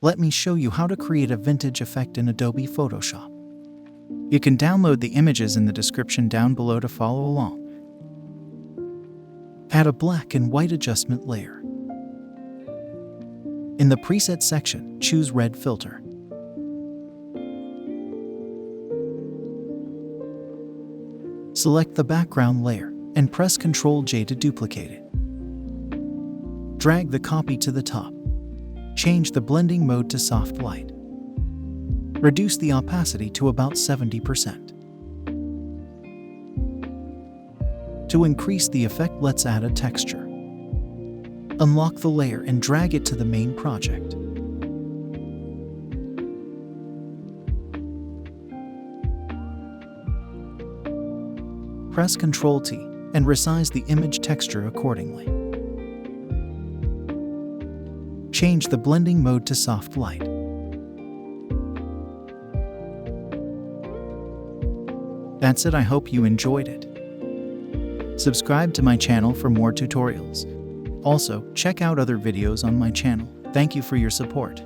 let me show you how to create a vintage effect in Adobe Photoshop. You can download the images in the description down below to follow along. Add a black and white adjustment layer. In the preset section, choose Red Filter. Select the background layer and press Ctrl-J to duplicate it. Drag the copy to the top. Change the blending mode to soft light. Reduce the opacity to about 70%. To increase the effect, let's add a texture. Unlock the layer and drag it to the main project. Press Ctrl-T and resize the image texture accordingly. Change the blending mode to soft light. That's it. I hope you enjoyed it. Subscribe to my channel for more tutorials. Also, check out other videos on my channel. Thank you for your support.